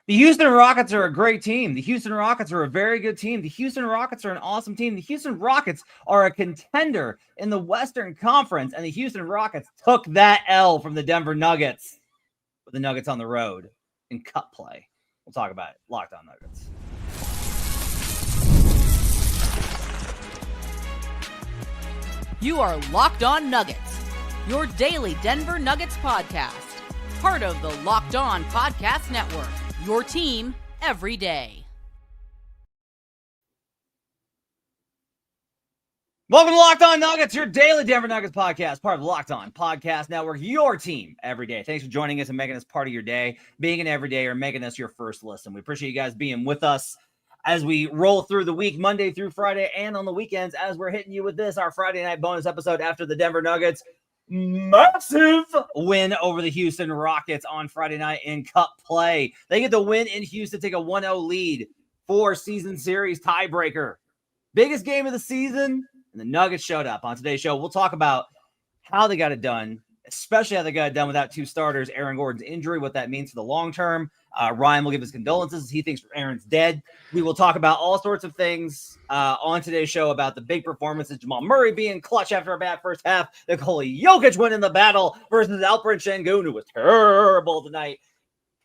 The Houston Rockets are a great team. The Houston Rockets are a very good team. The Houston Rockets are an awesome team. The Houston Rockets are a contender in the Western Conference, and the Houston Rockets took that L from the Denver Nuggets with the Nuggets on the road in cup play. We'll talk about it. Locked On Nuggets. You are Locked On Nuggets, your daily Denver Nuggets podcast. Part of the Locked On Podcast Network, your team every day. Welcome to Locked On Nuggets, your daily Denver Nuggets podcast, part of the Locked On Podcast Network, your team every day. Thanks for joining us and making us part of your day, being an everyday or making us your first listen. We appreciate you guys being with us as we roll through the week, Monday through Friday, and on the weekends as we're hitting you with this, our Friday night bonus episode after the Denver Nuggets massive win over the Houston Rockets on Friday night in cup play. They get the win in Houston, take a 1-0 lead for season series tiebreaker. Biggest game of the season, and the Nuggets showed up. On today's show, we'll talk about how they got it done, especially how they got it done without two starters, Aaron Gordon's injury, what that means for the long term. Ryan will give his condolences. He thinks Aaron's dead. We will talk about all sorts of things on today's show about the big performances. Jamal Murray being clutch after a bad first half. Nikola Jokic winning the battle versus Alperen Sengun, who was terrible tonight.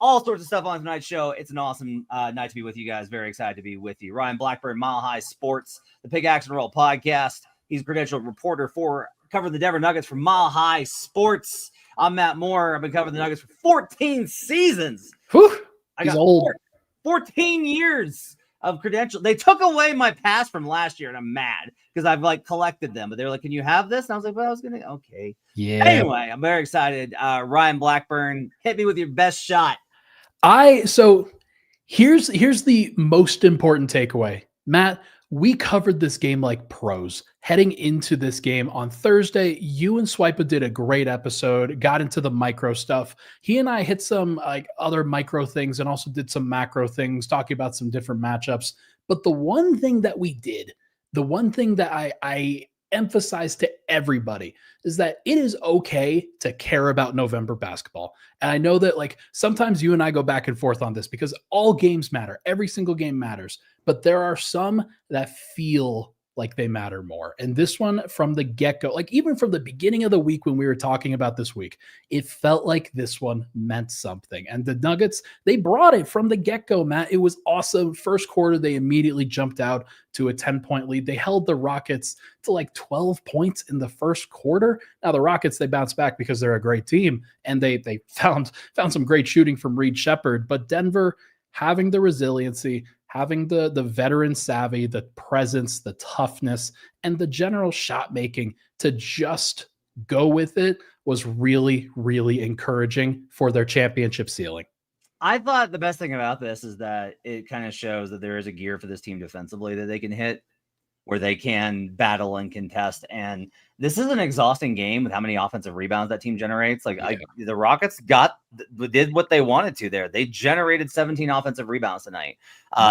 All sorts of stuff on tonight's show. It's an awesome night to be with you guys. Very excited to be with you. Ryan Blackburn, Mile High Sports, the Pick Action Roll podcast. He's a credentialed reporter for covering the Denver Nuggets for Mile High Sports. I'm Matt Moore. I've been covering the Nuggets for 14 seasons. Whew, I got old. 14 years of credentials. They took away my pass from last year, and I'm mad because I've collected them. But they're like, "Can you have this?" And I was like, "Well, I was gonna." Okay. Yeah. Anyway, I'm very excited. Ryan Blackburn, hit me with your best shot. So here's the most important takeaway, Matt. We covered this game like pros. Heading into this game on Thursday, you and Swipa did a great episode, got into the micro stuff. He and I hit some other micro things and also did some macro things, talking about some different matchups. But the one thing that we did, the one thing that I emphasize to everybody is that it is okay to care about November basketball. And I know that sometimes you and I go back and forth on this because all games matter. Every single game matters. But there are some that feel like they matter more. And this one from the get-go, even from the beginning of the week when we were talking about this week, it felt like this one meant something. And the Nuggets, they brought it from the get-go, Matt. It was awesome. First quarter, they immediately jumped out to a 10-point lead. They held the Rockets to 12 points in the first quarter. Now the Rockets, they bounced back because they're a great team, and they found some great shooting from Reed Shepherd. But Denver, having the resiliency, having the veteran savvy, the presence, the toughness, and the general shot making to just go with it was really, really encouraging for their championship ceiling. I thought the best thing about this is that it kind of shows that there is a gear for this team defensively that they can hit, where they can battle and contest. And this is an exhausting game with how many offensive rebounds that team generates. The Rockets did what they wanted to there. They generated 17 offensive rebounds tonight.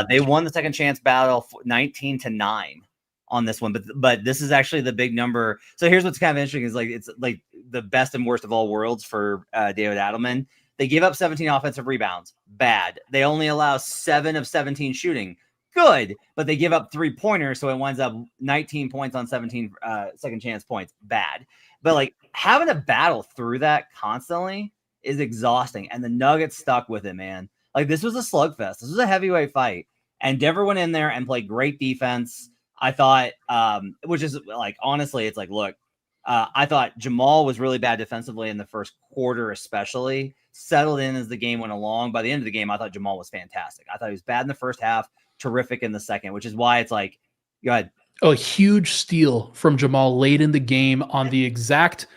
They won the second chance battle 19-9 on this one. But this is actually the big number. So here's what's kind of interesting is it's like the best and worst of all worlds for David Adelman. They give up 17 offensive rebounds. Bad. They only allow 7 of 17 shooting. Good, but they give up 3-pointers, so it winds up 19 points on 17 second chance points. Bad. But having to battle through that constantly is exhausting, and the Nuggets stuck with it, man. This was a slugfest. This was a heavyweight fight, and Denver went in there and played great defense. I thought, which is honestly, it's look, I thought Jamal was really bad defensively in the first quarter, especially settled in as the game went along. By the end of the game, I thought Jamal was fantastic. I thought he was bad in the first half, terrific in the second, which is why it's go ahead. A huge steal from Jamal late in the game on the exact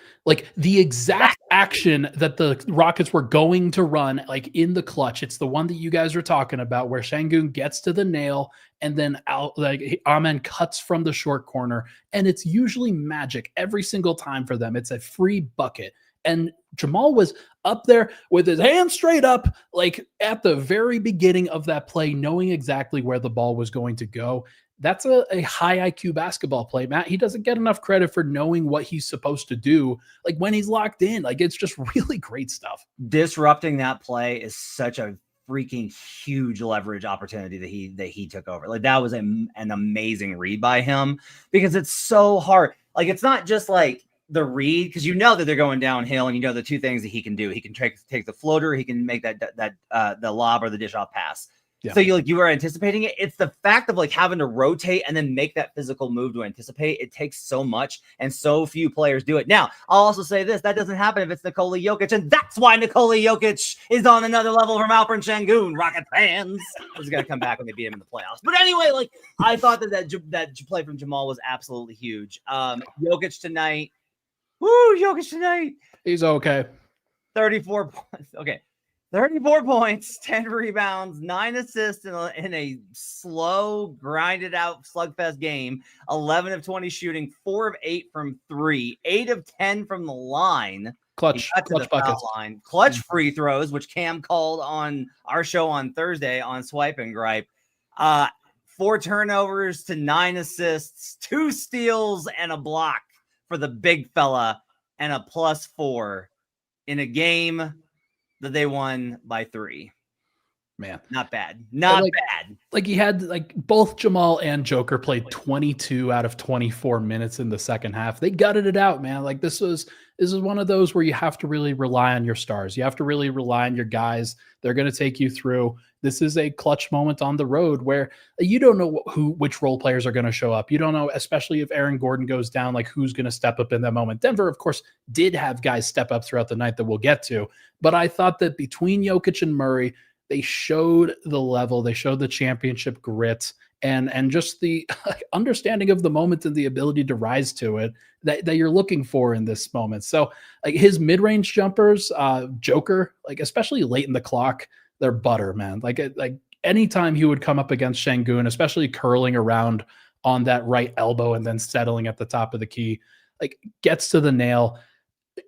action that the Rockets were going to run, in the clutch. It's the one that you guys are talking about where Sengun gets to the nail and then Amen cuts from the short corner. And it's usually magic every single time for them. It's a free bucket. And Jamal was up there with his hand straight up, at the very beginning of that play, knowing exactly where the ball was going to go. That's a high IQ basketball play, Matt. He doesn't get enough credit for knowing what he's supposed to do, when he's locked in. It's just really great stuff. Disrupting that play is such a freaking huge leverage opportunity that he took over. Like that was an amazing read by him, because it's so hard. Like it's not just like the read, because you know that they're going downhill, and you know the two things that he can do. He can take the floater, he can make the lob or the dish off pass. Yeah. So you are anticipating it. It's the fact of like having to rotate and then make that physical move to anticipate. It takes so much, and so few players do it. Now, I'll also say this: that doesn't happen if it's Nikola Jokic, and that's why Nikola Jokic is on another level from Alperen Sengun. Rocket fans, he's gonna come back when they beat him in the playoffs. But anyway, like I thought that play from Jamal was absolutely huge. Jokic tonight, Jokic tonight, he's okay. 34 points. Okay. 34 points, 10 rebounds, 9 assists in a slow, grinded out slugfest game. 11 of 20 shooting, 4 of 8 from 3, 8 of 10 from the line. Clutch buckets. Line. Clutch free throws, which Cam called on our show on Thursday on Swipe and Gripe. 4 turnovers to 9 assists, 2 steals and a block for the big fella, and a +4 in a game that they won by 3. Man, not bad. Not bad. Like he had both Jamal and Joker played 22 out of 24 minutes in the second half. They gutted it out, man. Like this is one of those where you have to really rely on your stars. You have to really rely on your guys. They're going to take you through. This is a clutch moment on the road where you don't know which role players are going to show up. You don't know, especially if Aaron Gordon goes down, like who's going to step up in that moment. Denver, of course, did have guys step up throughout the night that we'll get to. But I thought that between Jokic and Murray, they showed the level, they showed the championship grit, and just the understanding of the moment and the ability to rise to it that you're looking for in this moment. So like his mid-range jumpers, Joker, like especially late in the clock, they're butter, man. Like anytime he would come up against Sengun, especially curling around on that right elbow and then settling at the top of the key, like gets to the nail.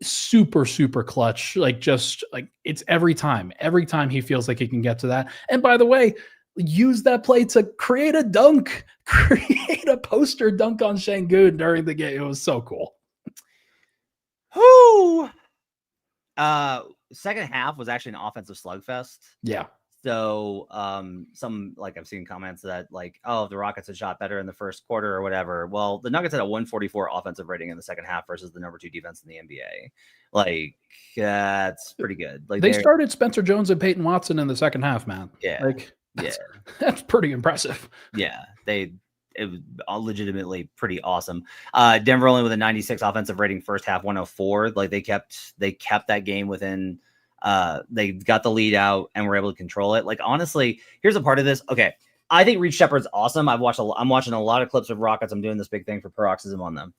Super, super clutch. Like just like it's every time he feels like he can get to that. And by the way, use that play to create a dunk, create a poster dunk on Sengun during the game. It was so cool. Whoo! Second half was actually an offensive slugfest. Yeah. So some like I've seen comments that like, oh, the Rockets had shot better in the first quarter or whatever. Well, the Nuggets had a 144 offensive rating in the second half versus the number 2 defense in the NBA. Like that's pretty good. Like they started Spencer Jones and Peyton Watson in the second half, man. Yeah. That's pretty impressive. Yeah. It was legitimately pretty awesome. Denver only with a 96 offensive rating first half, 104. Like they kept that game within. They got the lead out and were able to control it. Like honestly, here's a part of this. Okay, I think Reed Shepherd's awesome. I'm watching a lot of clips of Rockets. I'm doing this big thing for Paroxysm on them.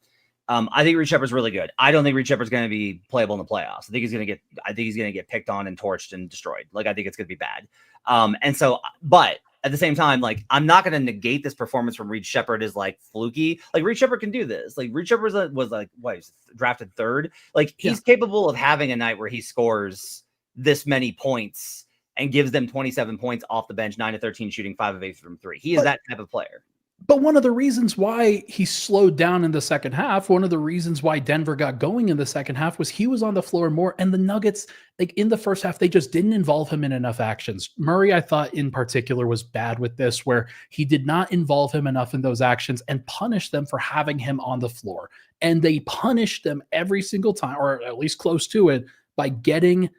I think Reed Shepherd's really good. I don't think Reed Shepherd's going to be playable in the playoffs. I think he's going to get picked on and torched and destroyed. Like I think it's going to be bad. And so, but at the same time, like I'm not going to negate this performance from Reed Shepherd as like fluky. Like Reed Shepherd can do this. Like Reed Shepherd was like what, he's drafted 3rd. Like he's capable of having a night where he scores this many points and gives them 27 points off the bench, 9 of 13 shooting, 5 of 8 from 3. He is that type of player. But one of the reasons why he slowed down in the second half, one of the reasons why Denver got going in the second half was he was on the floor more, and the Nuggets, like in the first half, they just didn't involve him in enough actions. Murray, I thought in particular, was bad with this, where he did not involve him enough in those actions and punish them for having him on the floor. And they punished them every single time, or at least close to it, by getting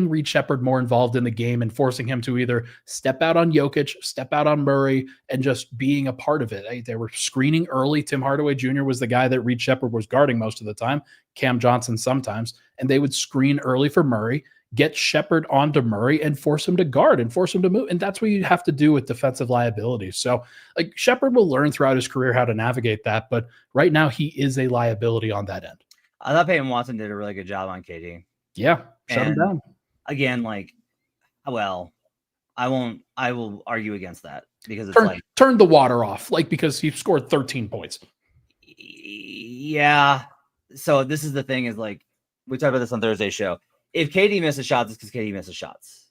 Reed Shepherd more involved in the game and forcing him to either step out on Jokic, step out on Murray, and just being a part of it. They were screening early. Tim Hardaway Jr. was the guy that Reed Shepherd was guarding most of the time, Cam Johnson sometimes, and they would screen early for Murray, get Shepherd onto Murray, and force him to guard and force him to move. And that's what you have to do with defensive liabilities. So like Shepherd will learn throughout his career how to navigate that, but right now he is a liability on that end. I thought Peyton Watson did a really good job on KD. Yeah, shut him down. Again, like, well, I will argue against that because it's turn the water off, like because he scored 13 points. Yeah. So this is the thing is like, we talked about this on Thursday's show. If KD misses shots, it's because KD misses shots.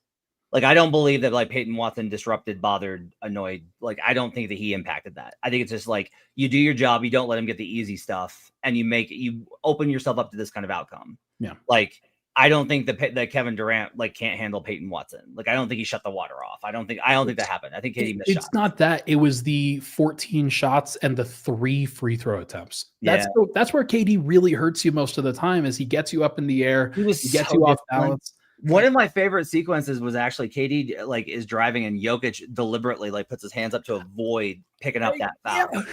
Like, I don't believe that like Peyton Watson disrupted, bothered, annoyed. Like, I don't think that he impacted that. I think it's just like you do your job. You don't let him get the easy stuff and you open yourself up to this kind of outcome. Yeah. Like, I don't think that Kevin Durant like can't handle Peyton Watson. Like I don't think he shut the water off. I don't think that happened. I think KD missed shots. It's not that. It was the 14 shots and the 3 free throw attempts. Yeah. That's where KD really hurts you most of the time, is he gets you up in the air. He gets you off balance. One of my favorite sequences was actually KD like is driving and Jokic deliberately like puts his hands up to avoid picking up that foul. Yeah.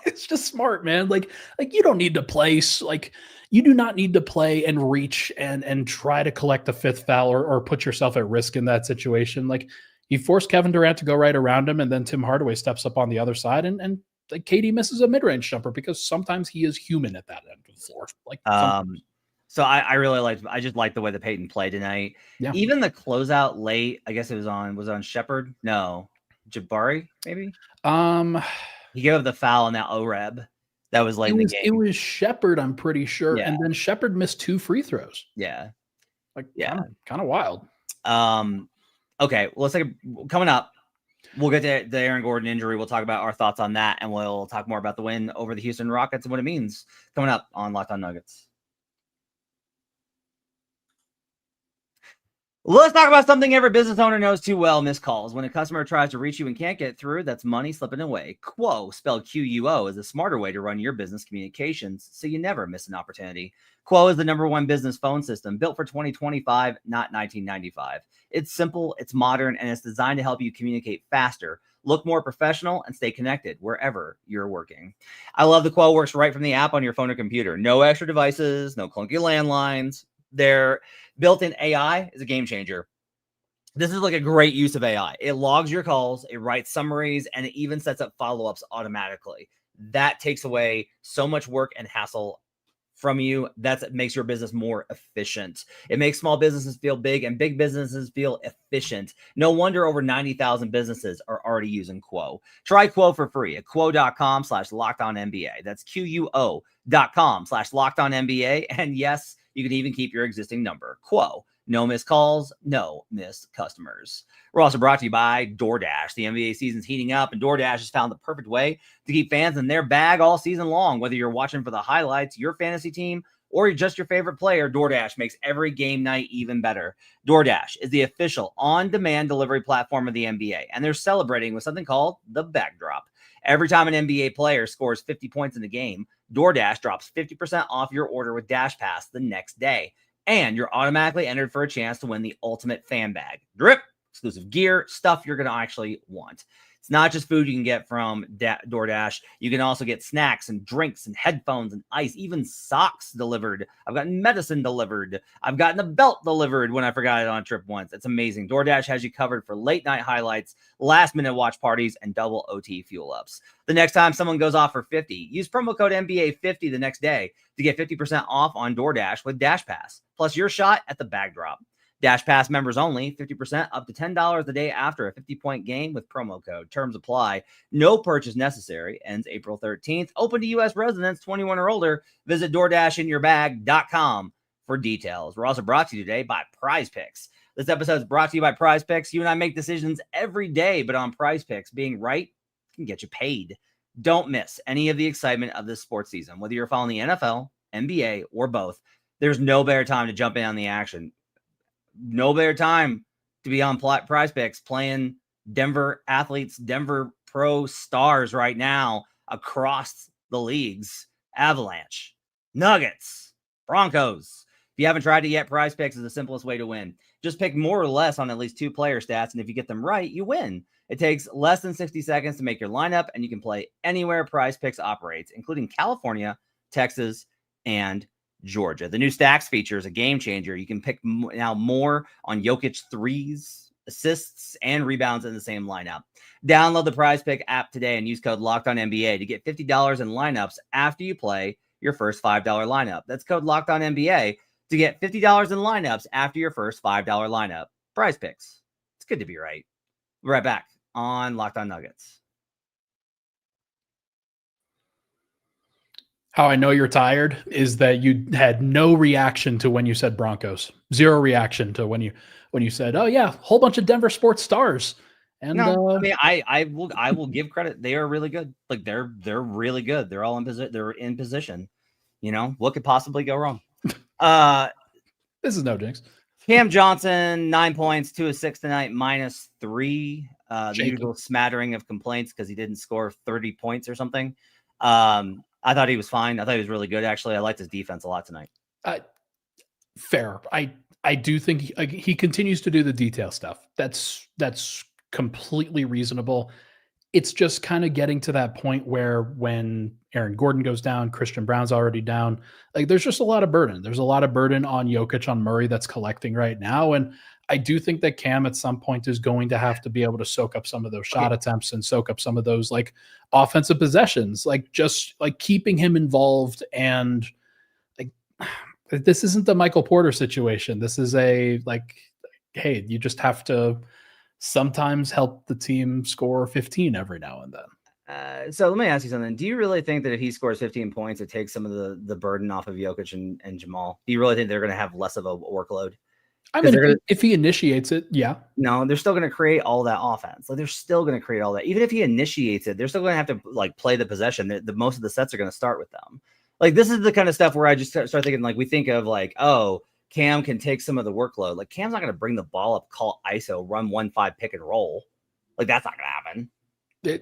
It's just smart, man. Like you don't need to play. Like you do not need to play and reach and try to collect the 5th foul or put yourself at risk in that situation. Like you force Kevin Durant to go right around him, and then Tim Hardaway steps up on the other side, and like KD misses a mid-range jumper because sometimes he is human at that end of the floor. Like so I really liked. I just liked the way that Peyton played tonight. Yeah. Even the closeout late. I guess it was on Shepherd. No, Jabari maybe. He gave up the foul on that OREB. That was late in the game. It was Shepherd, I'm pretty sure, Yeah. and then Shepherd missed 2 free throws. Yeah, Like kind of wild. Okay, well, coming up. We'll get to the Aaron Gordon injury. We'll talk about our thoughts on that, and we'll talk more about the win over the Houston Rockets and what it means coming up on Locked On Nuggets. Let's talk about something every business owner knows too well: missed calls. When a customer tries to reach you and can't get through, that's money slipping away. Quo, spelled Quo, is a smarter way to run your business communications so you never miss an opportunity. Quo is the #1 business phone system built for 2025, not 1995. It's simple, it's modern, and it's designed to help you communicate faster, look more professional, and stay connected wherever you're working. I love the Quo works right from the app on your phone or computer. No extra devices, no clunky landlines. Their built-in AI is a game changer. This is like a great use of AI. It logs your calls, it writes summaries, and it even sets up follow-ups automatically. That takes away so much work and hassle from you. That makes your business more efficient. It makes small businesses feel big and big businesses feel efficient. No wonder over 90,000 businesses are already using Quo. Try Quo for free at quo.com/lockedonnba. That's QUO.com/lockedonnba. And yes, you can even keep your existing number. Quo. No missed calls, no missed customers. We're also brought to you by DoorDash. The NBA season's heating up, and DoorDash has found the perfect way to keep fans in their bag all season long. Whether you're watching for the highlights, your fantasy team, or just your favorite player, DoorDash makes every game night even better. DoorDash is the official on-demand delivery platform of the NBA, and they're celebrating with something called the Backdrop. Every time an NBA player scores 50 points in the game, DoorDash drops 50% off your order with Dash Pass the next day. And you're automatically entered for a chance to win the ultimate fan bag. Drip, exclusive gear, stuff you're going to actually want. It's not just food you can get from DoorDash. You can also get snacks and drinks and headphones and ice, even socks delivered. I've gotten medicine delivered. I've gotten a belt delivered when I forgot it on a trip once. It's amazing. DoorDash has you covered for late night highlights, last minute watch parties, and double OT fuel ups. The next time someone goes off for 50, use promo code NBA50 the next day to get 50% off on DoorDash with Dash Pass, plus your shot at the Backdrop. Dash Pass members only, 50% up to $10 a day after a 50-point game with promo code. Terms apply. No purchase necessary. Ends April 13th. Open to U.S. residents 21 or older. Visit DoorDashinYourBag.com for details. We're also brought to you today by Prize Picks. This episode is brought to you by Prize Picks. You and I make decisions every day, but on Prize Picks, being right can get you paid. Don't miss any of the excitement of this sports season. Whether you're following the NFL, NBA, or both, there's no better time to jump in on the action. No better time to be on Prize Picks playing Denver athletes, Denver pro stars right now across the leagues. Avalanche, Nuggets, Broncos. If you haven't tried it yet, Prize Picks is the simplest way to win. Just pick more or less on at least 2 player stats, and if you get them right, you win. It takes less than 60 seconds to make your lineup, and you can play anywhere Prize Picks operates, including California, Texas, and Georgia. The new Stacks feature is a game changer. You can pick now more on Jokic threes, assists, and rebounds in the same lineup. Download the Prize Pick app today and use code LOCKEDONNBA to get $50 in lineups after you play your first $5 lineup. That's code LOCKEDONNBA to get $50 in lineups after your first $5 lineup. Prize Picks. It's good to be right. We're right back on Locked On Nuggets. How I know you're tired is that you had no reaction to when you said Broncos. Zero reaction to when you said, "Oh yeah, whole bunch of Denver sports stars." And no, I mean, I will give credit. They are really good. Like they're really good. They're all in position. They're in position. You know, what could possibly go wrong? This is no jinx. Cam Johnson, 9 points, 2 of 6 tonight, -3. The usual smattering of complaints because he didn't score 30 points or something. I thought he was fine. I thought he was really good, actually. I liked his defense a lot tonight. Fair. I do think he continues to do the detail stuff. That's completely reasonable. It's just kind of getting to that point where when Aaron Gordon goes down, Christian Brown's already down. Like there's just a lot of burden. There's a lot of burden on Jokic, on Murray that's collecting right now. And I do think that Cam at some point is going to have to be able to soak up some of those shot attempts and soak up some of those like offensive possessions, like just like keeping him involved. And like, this isn't the Michael Porter situation. This is a like, hey, you just have to sometimes help the team score 15 every now and then. So let me ask you something. Do you really think that if he scores 15 points, it takes some of the burden off of Jokic and Jamal? Do you really think they're going to have less of a workload? I mean, if he initiates it, yeah. No, they're still going to create all that offense. Like they're still going to create all that. Even if he initiates it, they're still going to have to like play the possession. The most of the sets are going to start with them. Like this is the kind of stuff where I just start thinking like we think of like, oh, Cam can take some of the workload. Like Cam's not going to bring the ball up, call ISO, run 1-5 pick and roll. Like that's not going to happen.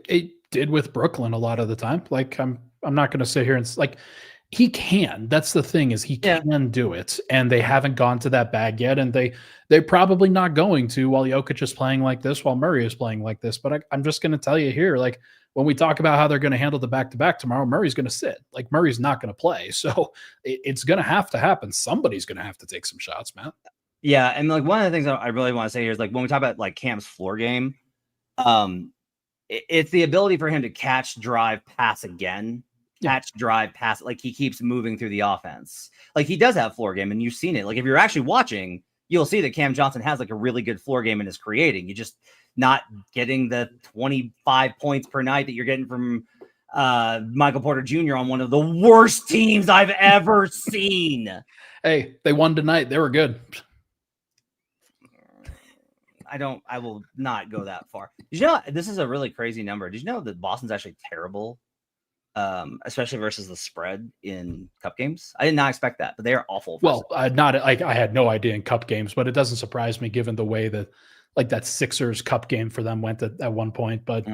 It did with Brooklyn a lot of the time. Like I'm not going to sit here and like he can. That's the thing is he can do it, and they haven't gone to that bag yet, and they're probably not going to while Jokic is playing like this, while Murray is playing like this. But I'm just going to tell you here, like when we talk about how they're going to handle the back-to-back tomorrow, Murray's going to sit. Like Murray's not going to play, so it's going to have to happen. Somebody's going to have to take some shots, man. Yeah, and like one of the things I really want to say here is like when we talk about like Cam's floor game, it's the ability for him to catch, drive, pass again. Catch, drive, pass. Like he keeps moving through the offense. Like he does have floor game, and you've seen it. Like if you're actually watching, you'll see that Cam Johnson has like a really good floor game and is creating. You're just not getting the 25 points per night that you're getting from Michael Porter Jr. on one of the worst teams I've ever seen. Hey, they won tonight. They were good. I will not go that far. Did you know this is a really crazy number? Did you know that Boston's actually terrible? Especially versus the spread in cup games. I did not expect that, but they are awful. Well, not like I had no idea in cup games, but it doesn't surprise me given the way that like that Sixers cup game for them went at one point. But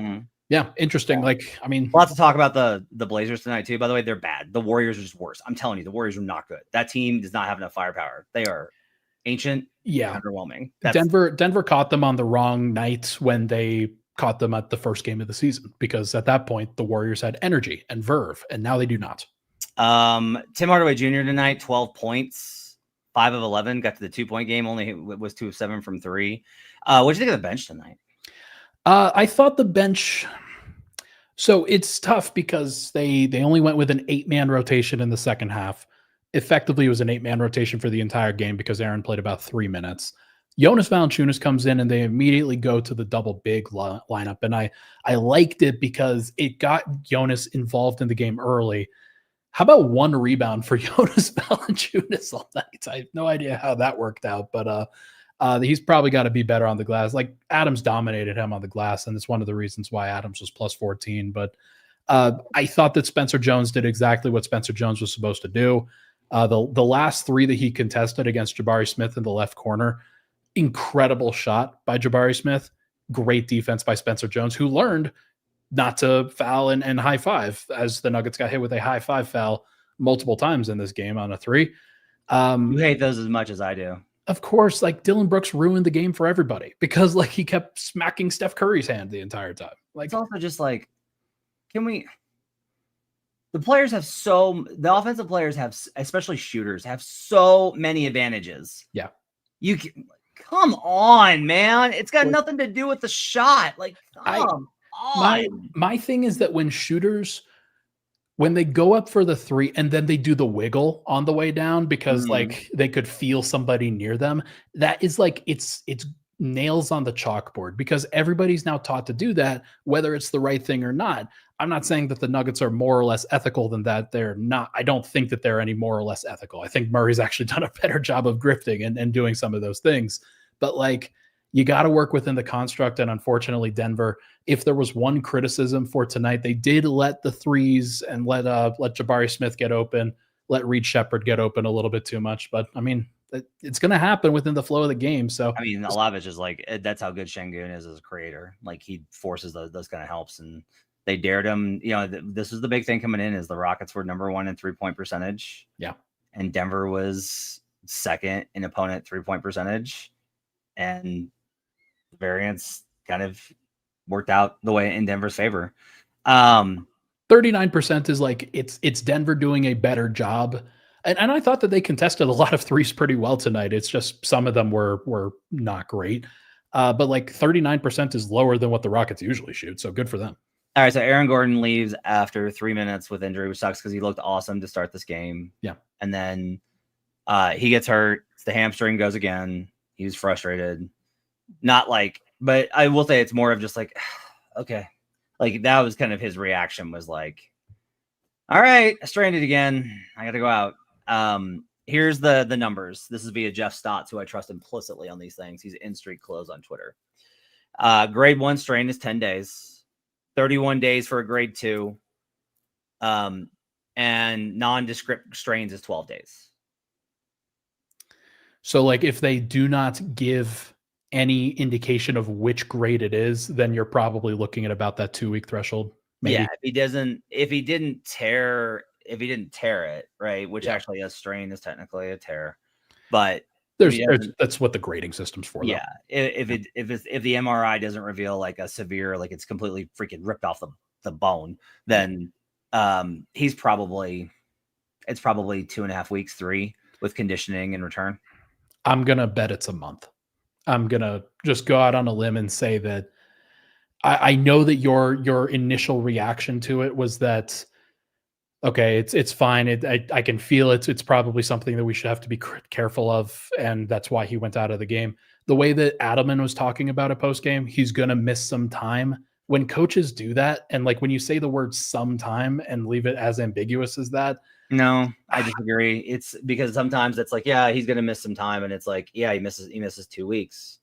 yeah, interesting. Yeah. Like, I mean, lots to talk about the Blazers tonight too. By the way, they're bad. The Warriors are just worse. I'm telling you, the Warriors are not good. That team does not have enough firepower. They are ancient. Yeah, underwhelming. Denver caught them on the wrong night when they caught them at the first game of the season, because at that point the Warriors had energy and verve, and now they do not. Tim Hardaway Jr. tonight, 12 points, 5 of 11, got to the 2-point game, only was 2 of 7 from 3. What did you think of the bench tonight? I thought the bench, so it's tough because they only went with an 8-man rotation in the second half. Effectively, it was an 8-man rotation for the entire game because Aaron played about 3 minutes. Jonas Valanciunas comes in and they immediately go to the double big lineup. And I liked it because it got Jonas involved in the game early. How about 1 rebound for Jonas Valanciunas all night? I have no idea how that worked out, but he's probably got to be better on the glass. Like Adams dominated him on the glass, and it's one of the reasons why Adams was plus 14. But I thought that Spencer Jones did exactly what Spencer Jones was supposed to do. The last 3 that he contested against Jabari Smith in the left corner, incredible shot by Jabari Smith. Great defense by Spencer Jones, who learned not to foul and high five, as the Nuggets got hit with a high five foul multiple times in this game on a 3. You hate those as much as I do. Of course, like Dillon Brooks ruined the game for everybody because like he kept smacking Steph Curry's hand the entire time. Like it's also just like, the offensive players have, especially shooters, have so many advantages. Yeah. Come on, man. It's got nothing to do with the shot. Like, come on. My thing is that when shooters, when they go up for the 3 and then they do the wiggle on the way down because like they could feel somebody near them, that is like, it's nails on the chalkboard because everybody's now taught to do that, whether it's the right thing or not. I'm not saying that the Nuggets are more or less ethical than that. They're not. I don't think that they're any more or less ethical. I think Murray's actually done a better job of grifting and doing some of those things. But like, you got to work within the construct. And unfortunately, Denver, if there was one criticism for tonight, they did let the 3s and let Jabari Smith get open, let Reed Shepherd get open a little bit too much. But I mean, it's going to happen within the flow of the game. So I mean, a lot of it's just like that's how good Sengun is as a creator. Like he forces those kind of helps, and they dared him. You know, this is the big thing coming in is the Rockets were number 1 in 3-point percentage. Yeah, and Denver was second in opponent 3-point percentage, and the variance kind of worked out the way in Denver's favor. 39% is like it's Denver doing a better job. And I thought that they contested a lot of threes pretty well tonight. It's just some of them were not great. But like 39% is lower than what the Rockets usually shoot. So good for them. All right. So Aaron Gordon leaves after 3 minutes with injury, which sucks because he looked awesome to start this game. Yeah. And then he gets hurt. The hamstring goes again. He was frustrated. Not like, but I will say it's more of just like, okay. Like that was kind of his reaction was like, all right, I strained it again. I got to go out. Here's the numbers. This is via Jeff Stotts, who I trust implicitly on these things. He's in Street Clothes on Twitter. Grade 1 strain is 10 days, 31 days for a grade 2. And nondescript strains is 12 days. So like if they do not give any indication of which grade it is, then you're probably looking at about that 2-week threshold. Maybe. Yeah, if he didn't tear it, right? Which actually a strain is technically a tear, but that's what the grading system's for. Yeah, if the MRI doesn't reveal like a severe, like it's completely freaking ripped off the bone, then it's probably 2.5 weeks, 3 with conditioning and return. I'm gonna bet it's a month. I'm gonna just go out on a limb and say that I know that your initial reaction to it was that, okay, it's fine. I can feel it. It's probably something that we should have to be careful of, and that's why he went out of the game. The way that Adelman was talking about it post game, he's gonna miss some time. When coaches do that, and like when you say the word "sometime" and leave it as ambiguous as that. No, I disagree. It's because sometimes it's like, yeah, he's gonna miss some time, and it's like, yeah, he misses 2 weeks.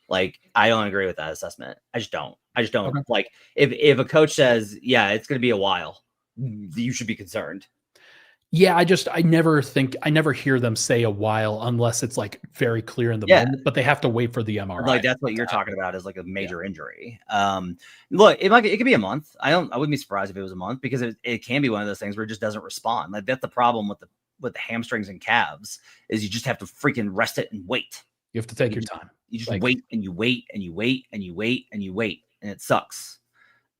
Like, I don't agree with that assessment. I just don't. Okay. Like, if a coach says, yeah, it's going to be a while, you should be concerned. Yeah, I never hear them say a while unless it's like very clear in the moment, but they have to wait for the MRI. Like that's what you're talking about is like a major injury. Look, it could be a month. I wouldn't be surprised if it was a month because it can be one of those things where it just doesn't respond. Like that's the problem with the hamstrings and calves is you just have to freaking rest it and wait. You have to take your time. You just wait and you wait and you wait and you wait and you wait, and it sucks.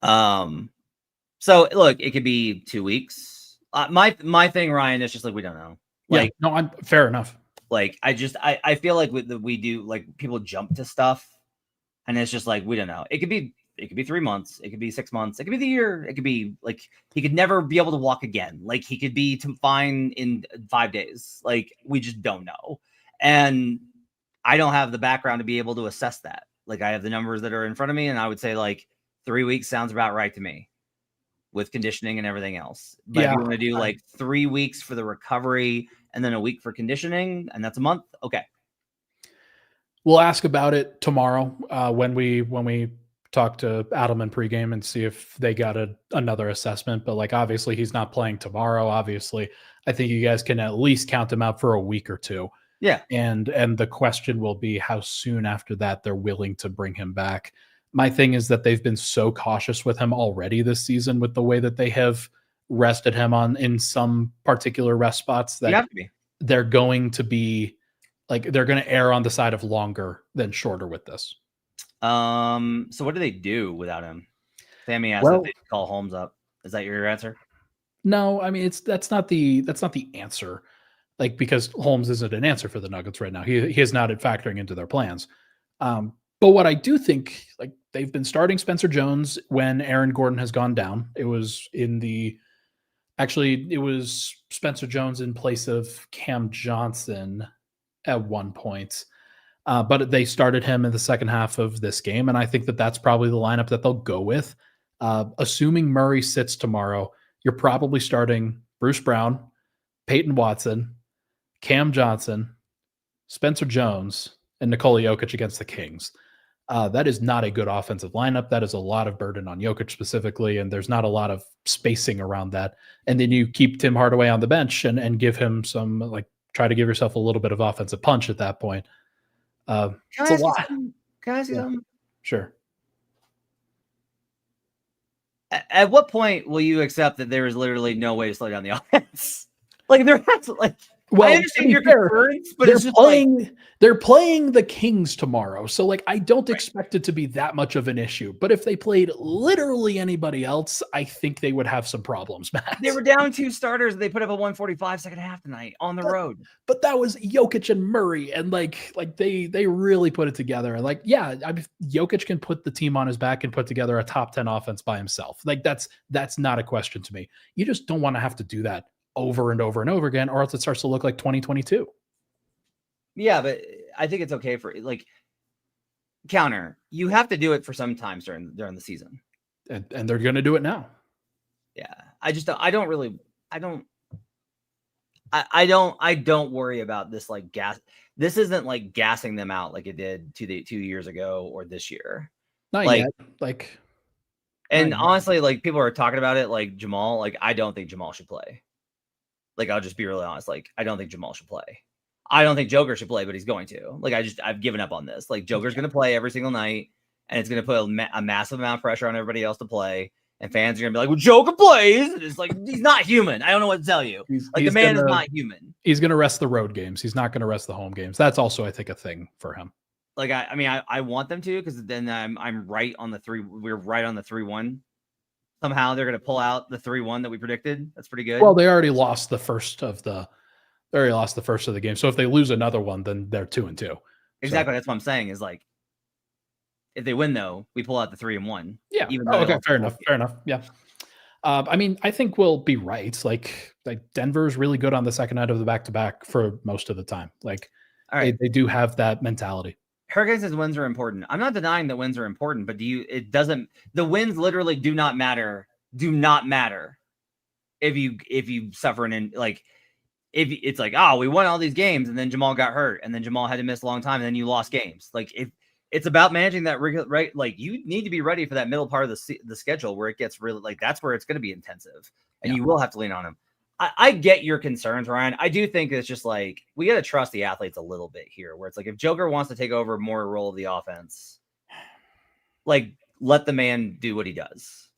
So look, it could be 2 weeks. My thing, Ryan, is just like we don't know. Like, no, I'm fair enough. Like I feel like we do like people jump to stuff, and it's just like we don't know. It could be 3 months, it could be 6 months, it could be the year, it could be like he could never be able to walk again. Like he could be fine in 5 days. Like we just don't know, and I don't have the background to be able to assess that. Like I have the numbers that are in front of me, and I would say like 3 weeks sounds about right to me with conditioning and everything else. But if you want to do like 3 weeks for the recovery and then a week for conditioning, and that's a month. Okay. We'll ask about it tomorrow when we talk to Adelman pregame and see if they got another assessment. But like, obviously he's not playing tomorrow. Obviously, I think you guys can at least count him out for a week or two. Yeah. And the question will be how soon after that they're willing to bring him back. My thing is that they've been so cautious with him already this season with the way that they have rested him in some particular rest spots that they're going to be like, they're going to err on the side of longer than shorter with this. So what do they do without him? Sammy asked if they call Holmes up. Is that your answer? No, I mean, that's not the answer. Like, because Holmes isn't an answer for the Nuggets right now. He is not factoring into their plans. But what I do think, like, they've been starting Spencer Jones when Aaron Gordon has gone down. It was Spencer Jones in place of Cam Johnson at one point. But they started him in the second half of this game. And I think that that's probably the lineup that they'll go with. Assuming Murray sits tomorrow, you're probably starting Bruce Brown, Peyton Watson, Cam Johnson, Spencer Jones, and Nikola Jokic against the Kings. That is not a good offensive lineup. That is a lot of burden on Jokic specifically, and there's not a lot of spacing around that. And then you keep Tim Hardaway on the bench and give him some, like, try to give yourself a little bit of offensive punch at that point. It's a lot. Can I ask you something? Sure. At what point will you accept that there is literally no way to slow down the offense? Like there has to, like. Well, I understand your concerns, but they're playing the Kings tomorrow. So like I don't expect it to be that much of an issue. But if they played literally anybody else, I think they would have some problems, Matt. They were down 2 starters. They put up a 145 second half tonight on the road. But that was Jokic and Murray. And like they really put it together. And like, yeah, Jokic can put the team on his back and put together a top 10 offense by himself. Like that's not a question to me. You just don't want to have to do that over and over and over again, or else it starts to look like 2022. Yeah, but I think it's okay for like counter. You have to do it for some times during the season, and they're going to do it now. Yeah, I don't worry about this like gas. This isn't like gassing them out like it did 2 years ago or this year. Not yet. Like, and honestly, like people are talking about it, like Jamal. Like I don't think Jamal should play. Like, I'll just be really honest. Like, I don't think Jamal should play. I don't think Joker should play, but he's going to. Like, I've given up on this. Like, Joker's going to play every single night, and it's going to put a massive amount of pressure on everybody else to play. And fans are going to be like, well, Joker plays. And it's like, he's not human. I don't know what to tell you. The man is not human. He's going to rest the road games. He's not going to rest the home games. That's also, I think, a thing for him. Like, I want them to, because then I'm right on the 3. We're right on the 3-1. Somehow they're going to pull out the 3-1 that we predicted. That's pretty good. Well, they already lost the first of the game. So if they lose another one, then they're 2-2. Exactly. So, that's what I'm saying is like, if they win though, we pull out the 3-1. Yeah. Okay. Fair enough. Yeah. I mean, I think we'll be right. Like Denver's really good on the second night of the back-to-back for most of the time. Like all right. They do have that mentality. Hurricanes' wins are important. I'm not denying that wins are important, but the wins literally do not matter. Do not matter if you suffer if it's like, oh, we won all these games and then Jamal got hurt and then Jamal had to miss a long time and then you lost games. Like if it's about managing that right, like you need to be ready for that middle part of the schedule where it gets really like that's where it's going to be intensive and you will have to lean on him. I get your concerns, Ryan. I do think it's just like we got to trust the athletes a little bit here, where it's like if Joker wants to take over more role of the offense, like let the man do what he does.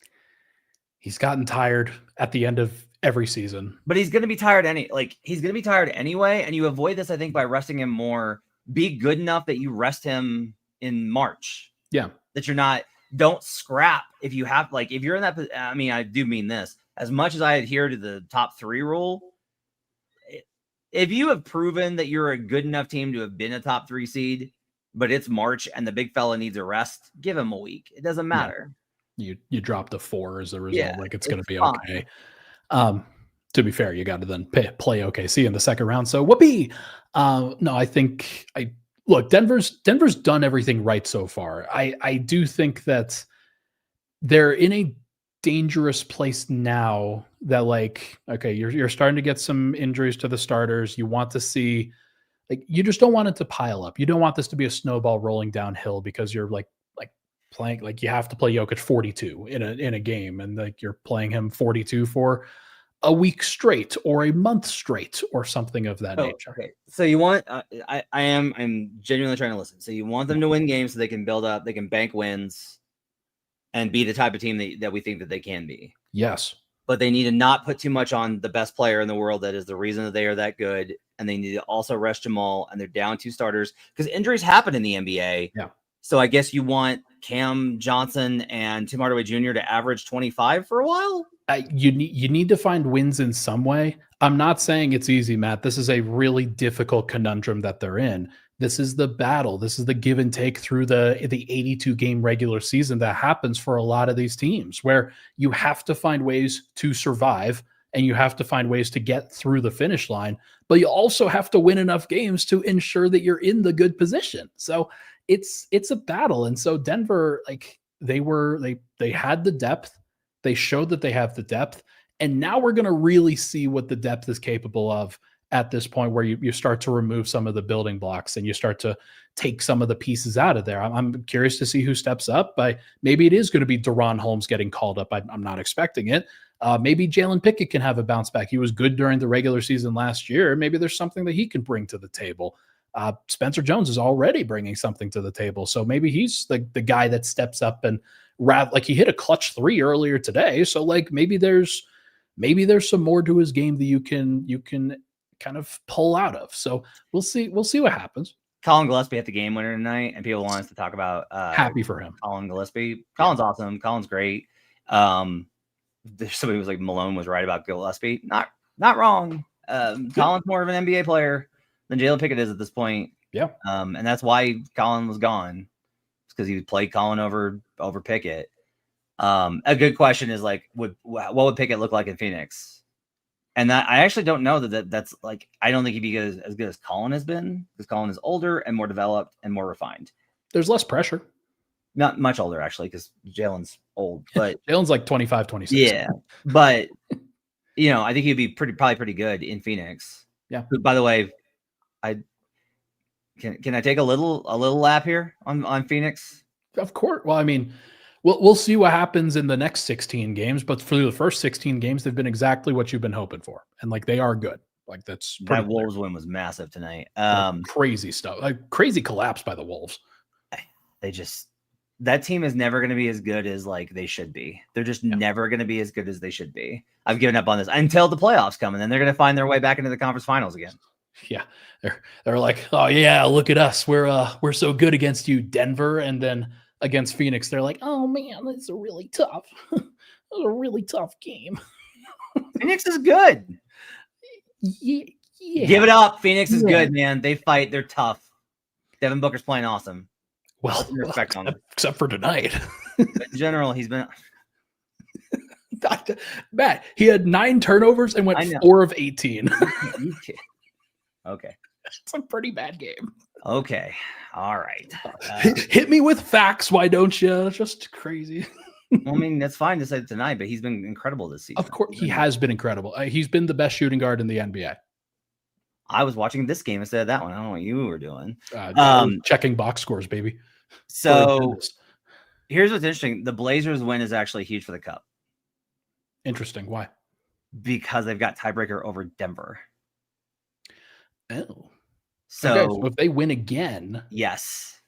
He's gotten tired at the end of every season, but he's going to be tired anyway. And you avoid this, I think, by resting him more. Be good enough that you rest him in March. Yeah, that don't scrap if you have if you're in that. I mean, I do mean this. As much as I adhere to the top 3 rule, if you have proven that you're a good enough team to have been a top 3 seed, but it's March and the big fella needs a rest, give him a week. It doesn't matter. You drop to 4 as a result. Yeah, like it's going to be fine. Okay. To be fair, you got to then play OKC in the second round. So whoopee. No, I think look, Denver's done everything right so far. I do think that they're in a dangerous place now that like, okay, you're starting to get some injuries to the starters. You want to see, like, you just don't want it to pile up. You don't want this to be a snowball rolling downhill because you're like playing, like you have to play Jokic 42 in a game and like you're playing him 42 for a week straight or a month straight or something of that nature. Okay. So you want, I'm genuinely trying to listen. So you want them to win games so they can build up, they can bank wins and be the type of team that we think that they can be. Yes. But they need to not put too much on the best player in the world that is the reason that they are that good. And they need to also rest Jamal, and they're down 2 starters because injuries happen in the NBA. Yeah. So I guess you want Cam Johnson and Tim Hardaway Jr. to average 25 for a while? You need to find wins in some way. I'm not saying it's easy, Matt. This is a really difficult conundrum that they're in. This is the battle. This is the give and take through the 82 game regular season that happens for a lot of these teams, where you have to find ways to survive and you have to find ways to get through the finish line, but you also have to win enough games to ensure that you're in the good position. So it's a battle. And so Denver, like they had the depth. They showed that they have the depth. And now we're going to really see what the depth is capable of at this point, where you start to remove some of the building blocks and you start to take some of the pieces out of there. I'm curious to see who steps up. Maybe it is going to be Deron Holmes getting called up. I'm not expecting it. Maybe Jalen Pickett can have a bounce back. He was good during the regular season last year. Maybe there's something that he can bring to the table. Spencer Jones is already bringing something to the table. So maybe he's the guy that steps up and like he hit a clutch 3 earlier today. So like maybe there's some more to his game that you can kind of pull out of. So we'll see what happens. Colin Gillespie at the game winner tonight, and people want us to talk about happy for him. Colin Gillespie. Colin's awesome. Colin's great. Somebody was like Malone was right about Gillespie. Not wrong. Colin's more of an NBA player than Jalen Pickett is at this point. Yeah. And that's why Colin was gone. It's because he played Colin over Pickett. A good question is like, what would Pickett look like in Phoenix? And that I actually don't know that's like, I don't think he'd be as good as Colin has been, because Colin is older and more developed and more refined. There's less pressure. Not much older, actually, because Jalen's old, but Jalen's like 25, 26. Yeah. But I think he'd be probably pretty good in Phoenix. Yeah. By the way, can I take a little lap here on Phoenix? Of course. Well, I mean, we'll see what happens in the next 16 games, but for the first 16 games, they've been exactly what you've been hoping for. And like, they are good. Like that Wolves win was massive tonight. Crazy stuff. Like crazy collapse by the Wolves. That team is never going to be as good as like they should be. They're just never going to be as good as they should be. I've given up on this until the playoffs come, and then they're going to find their way back into the conference finals again. Yeah. They're like, oh yeah, look at us. We're so good against you, Denver. And then against Phoenix, they're like, oh man, that's a really tough game. Phoenix is good. Yeah. Give it up. Phoenix is good, man. They fight. They're tough. Devin Booker's playing awesome. Well, except for tonight. In general, he's been. Matt, he had 9 turnovers and went 4 of 18. Okay. It's a pretty bad game. Okay. All right. Hit me with facts. Why don't you? Just crazy. Well, I mean, that's fine to say tonight, but he's been incredible this season. Of course, he has been incredible. He's been the best shooting guard in the NBA. I was watching this game instead of that one. I don't know what you were doing. Checking box scores, baby. So here's what's interesting. The Blazers win is actually huge for the Cup. Interesting. Why? Because they've got tiebreaker over Denver. Oh. So if they win again, yes.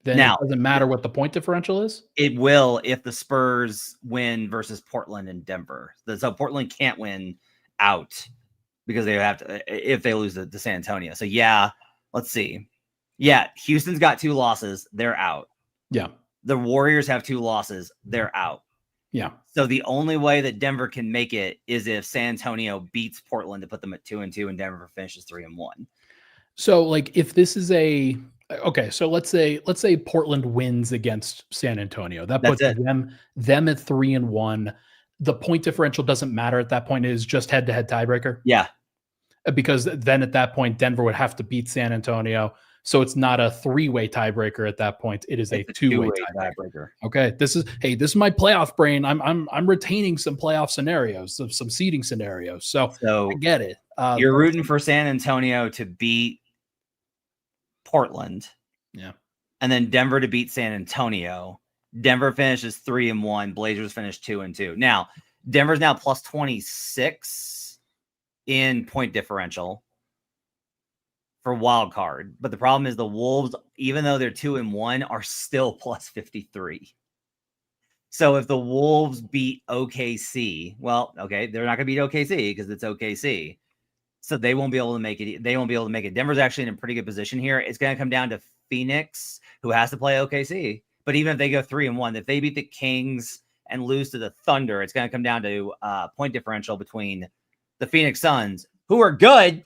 Then it doesn't matter what the point differential is? It will if the Spurs win versus Portland and Denver. So Portland can't win out because they have to if they lose to San Antonio. So yeah, let's see. Yeah, Houston's got 2 losses. They're out. Yeah. The Warriors have 2 losses. They're out. Yeah. So the only way that Denver can make it is if San Antonio beats Portland to put them at 2-2 and Denver finishes 3-1. So like if this is so let's say Portland wins against San Antonio. That puts them at 3-1. The point differential doesn't matter at that point. It is just head-to-head tiebreaker. Yeah. Because then at that point, Denver would have to beat San Antonio. So it's not a 3-way tiebreaker at that point. It is a 2-way tiebreaker. Okay. This is my playoff brain. I'm retaining some playoff scenarios, some seeding scenarios. So I get it. You're rooting for San Antonio to beat Portland. Yeah. And then Denver to beat San Antonio. Denver finishes 3-1. Blazers finish 2-2. Now, Denver's now plus 26 in point differential for wild card. But the problem is the Wolves, even though they're 2-1, are still plus 53. So if the Wolves beat OKC, well, okay, they're not going to beat OKC because it's OKC. So they won't be able to make it. They won't be able to make it. Denver's actually in a pretty good position here. It's going to come down to Phoenix, who has to play OKC. But even if they go 3-1, if they beat the Kings and lose to the Thunder, it's going to come down to point differential between the Phoenix Suns, who are good,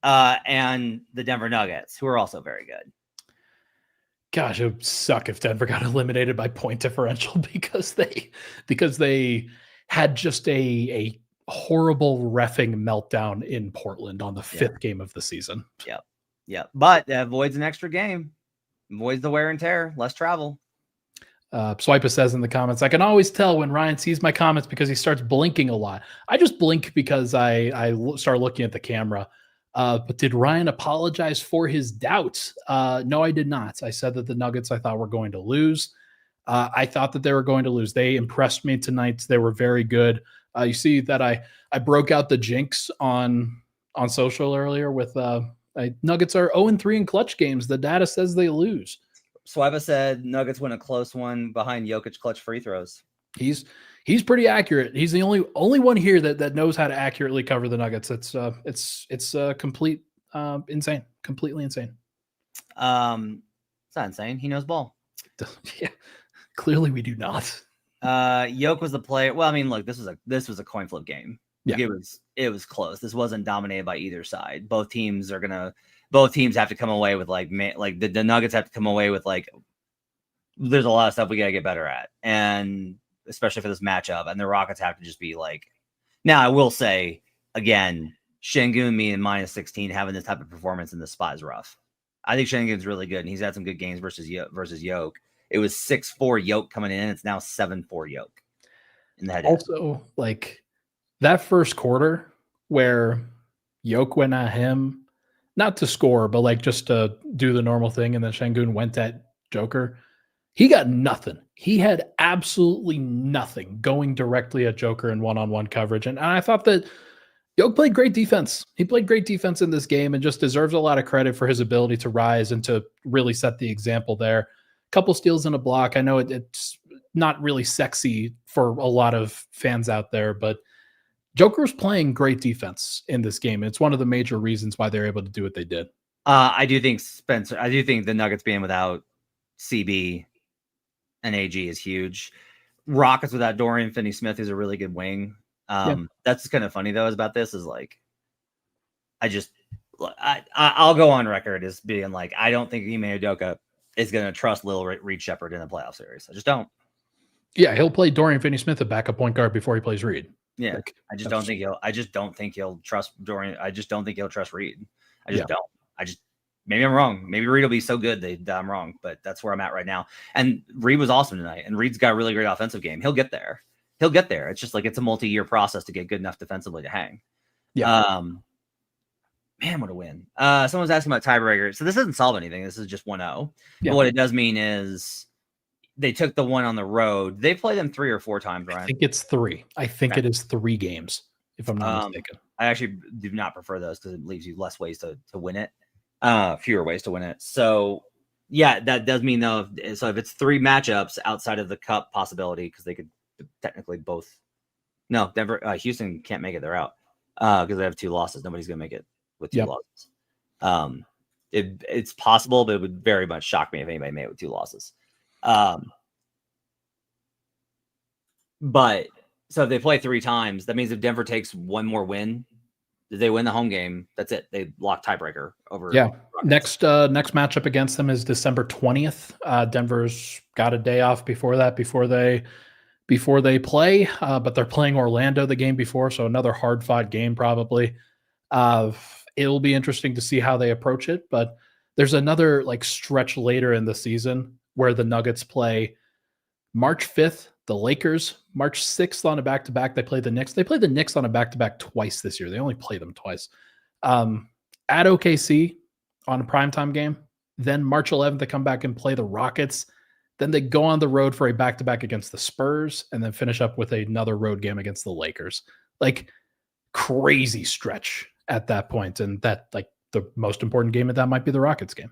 and the Denver Nuggets, who are also very good. Gosh, it would suck if Denver got eliminated by point differential because they had just a horrible reffing meltdown in Portland on the 5th game of the season. Yep. But that avoids an extra game. Avoids the wear and tear. Less travel. Swipa says in the comments, I can always tell when Ryan sees my comments because he starts blinking a lot. I just blink because I start looking at the camera. But did Ryan apologize for his doubts? No, I did not. I said that the Nuggets I thought were going to lose. I thought that they were going to lose. They impressed me tonight. They were very good. You see that I broke out the jinx on social earlier with Nuggets are 0-3 in clutch games. The data says they lose. Swipa said Nuggets win a close one behind Jokic clutch free throws. He's pretty accurate. He's the only one here that knows how to accurately cover the Nuggets. It's complete insane, completely insane. It's not insane. He knows ball. Yeah, clearly we do not. Yoke was the player. Well, I mean, look, this was a coin flip game. Like, Yeah. it was close. This wasn't dominated by either side. Both teams have to come away with the Nuggets have to come away with there's a lot of stuff we gotta get better at, and especially for this matchup. And the Rockets have to just be like. Now, I will say again, Sengun me and -16 having this type of performance in this spot is rough. I think Sengun's really good, and he's had some good games versus Yoke. It was 6-4 Yoke coming in. It's now 7-4 Yoke in the head. Also, that first quarter where Yoke went at him, not to score, but just to do the normal thing, and then Sengun went at Joker. He got nothing. He had absolutely nothing going directly at Joker in one-on-one coverage. And I thought that Yoke played great defense. He played great defense in this game and just deserves a lot of credit for his ability to rise and to really set the example there. A couple steals and a block. I know it's not really sexy for a lot of fans out there, but Joker's playing great defense in this game. It's one of the major reasons why they're able to do what they did. I do think the Nuggets being without CB and AG is huge. Rockets without Dorian Finney-Smith, who's a really good wing. That's kind of funny though. About this is I'll go on record as being I don't think Ime Udoka is going to trust Lil Reed Shepherd in a playoff series. I just don't. Yeah, he'll play Dorian Finney-Smith at backup point guard before he plays Reed. Yeah, I just don't think he'll trust Dorian. I just don't think he'll trust Reed. I just don't. Maybe I'm wrong. Maybe Reed will be so good that I'm wrong, but that's where I'm at right now. And Reed was awesome tonight, and Reed's got a really great offensive game. He'll get there. It's just it's a multi-year process to get good enough defensively to hang. Yeah. Man, what a win. Someone's asking about tiebreaker. So this doesn't solve anything. This is just 1-0. Yeah. But what it does mean is they took the one on the road. They play them 3 or 4 times, Ryan. I think it's 3. I think it is 3 games, if I'm not mistaken. I actually do not prefer those because it leaves you less ways to win it. Fewer ways to win it. So yeah, that does mean though. So if it's 3 matchups outside of the cup possibility, because they could technically both. No, Houston can't make it. They're out because they have 2 losses. Nobody's gonna make it with 2 losses. It's possible, but it would very much shock me if anybody made it with 2 losses. But so if they play 3 times, that means if Denver takes 1 more win, they win the home game. That's it. They lock tiebreaker over. Yeah. Next matchup against them is December 20th. Denver's got a day off before that, before they play, but they're playing Orlando the game before. So another hard fought game, probably. It'll be interesting to see how they approach it, but there's another stretch later in the season where the Nuggets play March 5th, the Lakers, March 6th on a back-to-back. They play the Knicks. They played the Knicks on a back-to-back twice this year. They only play them twice. At OKC on a primetime game. Then March 11th, they come back and play the Rockets. Then they go on the road for a back-to-back against the Spurs and then finish up with another road game against the Lakers. Crazy stretch at that point. And that, the most important game of that might be the Rockets game.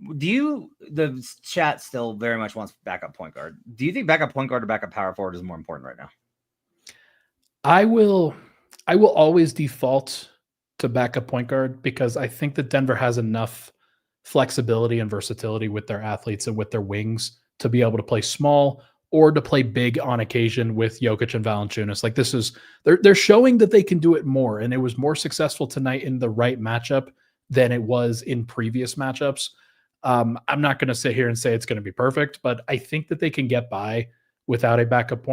The chat still very much wants backup point guard. Do you think backup point guard or backup power forward is more important right now? I will always default to backup point guard because I think that Denver has enough flexibility and versatility with their athletes and with their wings to be able to play small or to play big on occasion with Jokic and Valanciunas. They're showing that they can do it more, and it was more successful tonight in the right matchup than it was in previous matchups. I'm not going to sit here and say it's going to be perfect, but I think that they can get by without a backup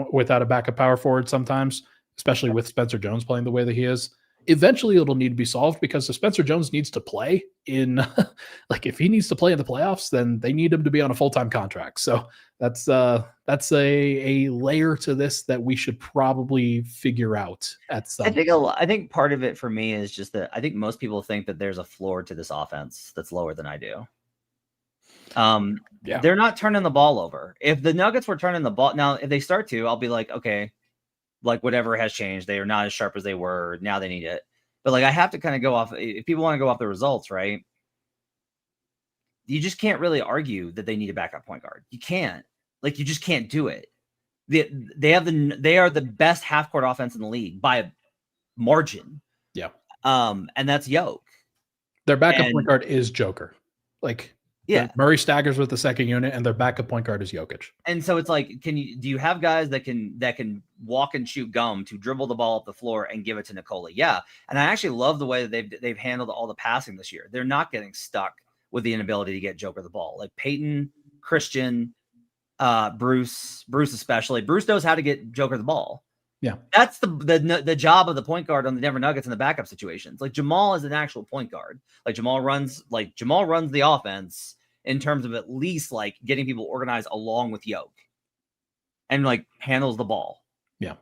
power forward sometimes, especially with Spencer Jones playing the way that he is. Eventually it'll need to be solved because if Spencer Jones needs to play in if he needs to play in the playoffs, then they need him to be on a full-time contract. So that's a layer to this that we should probably figure out at some point. I think part of it for me is just that I think most people think that there's a floor to this offense that's lower than I do. They're not turning the ball over. If the Nuggets were turning the ball now, if they start to, I'll be like, okay, like whatever has changed. They are not as sharp as they were. Now they need it. But like I have to kind of go off. If people want to go off the results, right? You just can't really argue that they need a backup point guard. You can't. Like you just can't do it. They are the best half court offense in the league by a margin. Yeah. And that's Jokic. Their backup point guard is Joker. Like, yeah, Murray staggers with the second unit, and their backup point guard is Jokic. And so it's like, do you have guys that can walk and chew gum to dribble the ball up the floor and give it to Nikola? Yeah. And I actually love the way that they've handled all the passing this year. They're not getting stuck with the inability to get Joker the ball. Like Peyton, Christian, Bruce especially. Bruce knows how to get Joker the ball. Yeah, that's the job of the point guard on the Denver Nuggets in the backup situations. Like Jamal is an actual point guard. Like Jamal runs the offense in terms of at least like getting people organized along with Jokic, and like handles the ball. Yeah.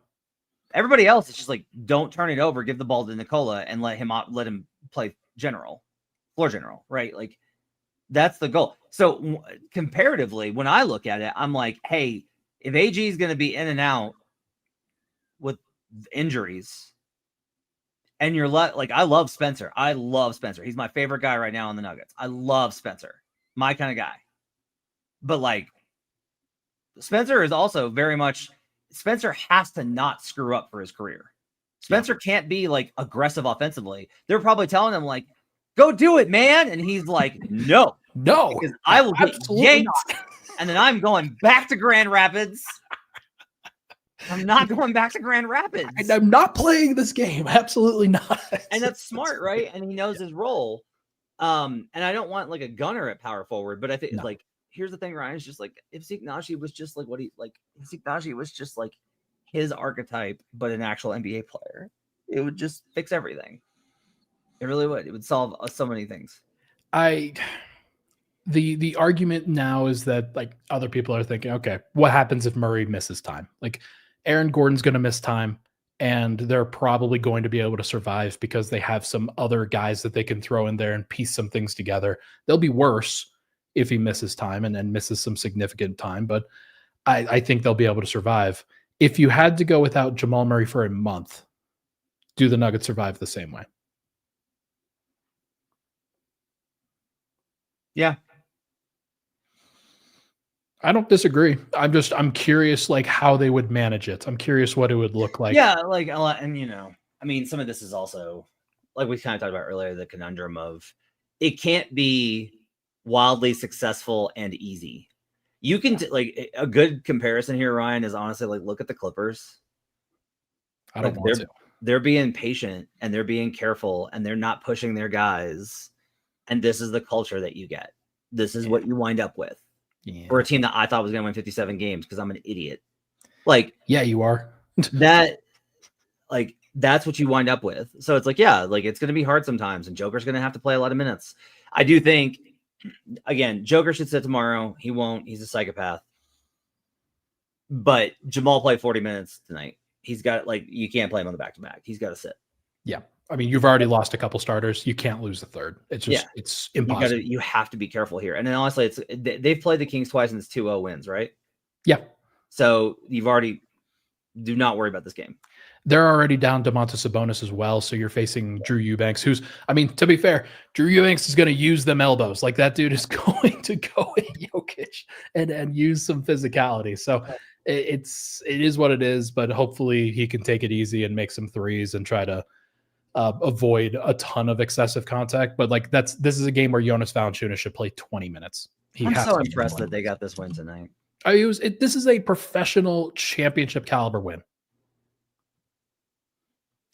Everybody else is just like, don't turn it over, give the ball to Nikola and let him play floor general, right? Like that's the goal. So comparatively, when I look at it, I'm like, hey, if AG is going to be in and out with injuries, and you're like, I love Spencer. He's my favorite guy right now on the Nuggets. I love Spencer, my kind of guy. But like, Spencer is also very much. Spencer has to not screw up for his career. Spencer can't be like aggressive offensively. They're probably telling him like, go do it, man. And he's like, no, because I will get yanked. And then I'm going back to Grand Rapids. I'm not going back to Grand Rapids. And I'm not playing this game. Absolutely not. And that's smart, right? And he knows his role. And I don't want like a gunner at power forward, but I think like, here's the thing, Ryan, is just like, if Signashi was just like Signashi was just like his archetype, but an actual NBA player, it would just fix everything. It really would. It would solve so many things. The argument now is that like other people are thinking, okay, what happens if Murray misses time? Like Aaron Gordon's going to miss time, and they're probably going to be able to survive because they have some other guys that they can throw in there and piece some things together. They'll be worse if he misses time and misses some significant time, but I think they'll be able to survive. If you had to go without Jamal Murray for a month, do the Nuggets survive the same way? Yeah. I don't disagree. I'm curious like how they would manage it. I'm curious what it would look like. Yeah, like a lot, and I mean, some of this is also like we kind of talked about earlier, the conundrum of it can't be wildly successful and easy. You can like a good comparison here, Ryan, is honestly like look at the Clippers. I don't want to. They're being patient and they're being careful and they're not pushing their guys. And this is the culture that you get. This is what you wind up with. Yeah. For a team that I thought was going to win 57 games because I'm an idiot. Like, yeah, you are. That's what you wind up with. So it's like, yeah, like it's going to be hard sometimes, and Joker's going to have to play a lot of minutes. I do think, again, Joker should sit tomorrow. He won't. He's a psychopath. But Jamal played 40 minutes tonight. He's got you can't play him on the back-to-back. He's got to sit. Yeah. I mean, you've already lost a couple starters. You can't lose the third. It's just, it's impossible. You have to be careful here. And then honestly, they've played the Kings twice and it's 2-0 wins, right? Yeah. So do not worry about this game. They're already down Domantas Sabonis as well. So you're facing Drew Eubanks, who's, I mean, to be fair, Drew Eubanks is going to use them elbows. Like that dude is going to go at Jokic and use some physicality. So it is what it is, but hopefully he can take it easy and make some threes and try to avoid a ton of excessive contact. But this is a game where Jonas Valanciunas should play 20 minutes. I'm so impressed that they got this win tonight. This is a professional championship caliber win.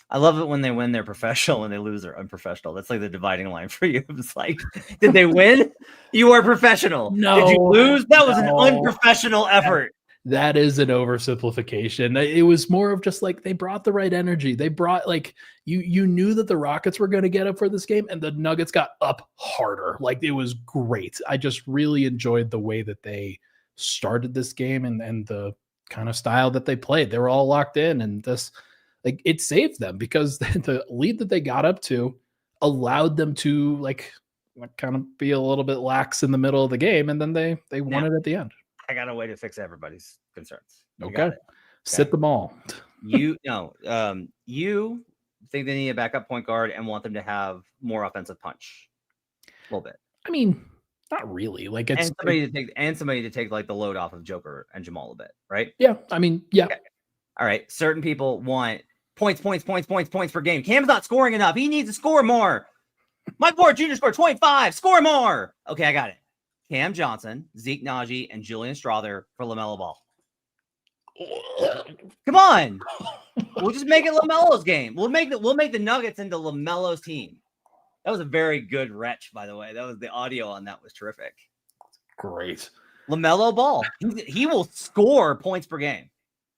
I love it when they win, they're professional, and they lose, they're unprofessional. That's like the dividing line for you. It's like, did they win? You are professional. No. Did you lose? That was an unprofessional effort. That is an oversimplification. It was more of just like they brought the right energy. They brought you knew that the Rockets were going to get up for this game, and the Nuggets got up harder. Like it was great. I just really enjoyed the way that they started this game and the kind of style that they played. They were all locked in, and this it saved them because the lead that they got up to allowed them to kind of be a little bit lax in the middle of the game, and then they won it at the end. I got a way to fix everybody's concerns. Okay. Sit them all. You think they need a backup point guard and want them to have more offensive punch, a little bit. I mean, not really. Like it's somebody to take like the load off of Joker and Jamal a bit, right? Yeah, I mean, yeah. Okay. All right. Certain people want points per game. Cam's not scoring enough. He needs to score more. Mike Moore Jr. scored 25. Score more. Okay, I got it. Cam Johnson, Zeke Naji, and Julian Strother for LaMelo Ball. Come on. We'll just make it LaMelo's game. We'll make the Nuggets into LaMelo's team. That was a very good retch, by the way. That was the audio on that was terrific. Great. LaMelo Ball. He will score points per game.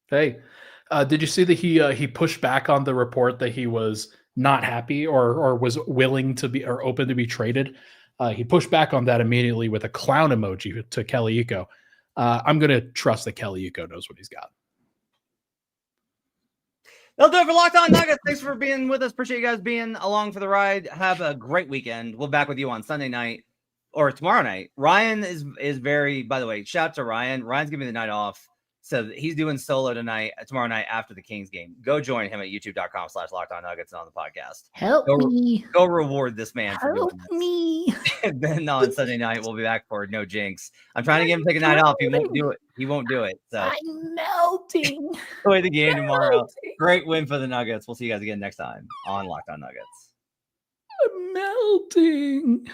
Hey, did you see that he pushed back on the report that he was not happy or was willing to be or open to be traded? He pushed back on that immediately with a clown emoji to Kelly Iko. I'm going to trust that Kelly Iko knows what he's got. That'll do it for Locked On Nuggets. Thanks for being with us. Appreciate you guys being along for the ride. Have a great weekend. We'll be back with you on Sunday night or tomorrow night. Ryan is very, by the way, shout out to Ryan. Ryan's giving me the night off. So he's doing solo tomorrow night after the Kings game. Go join him at youtube.com/LockedOnNuggets on the podcast. Help me. Go reward this man for doing this. Me. And then on Sunday night, we'll be back for No Jinx. I'm trying to get him to take a night off. He won't do it. He won't do it. So I'm melting. play the game tomorrow. Great win for the Nuggets. We'll see you guys again next time on Locked On Nuggets. I'm melting.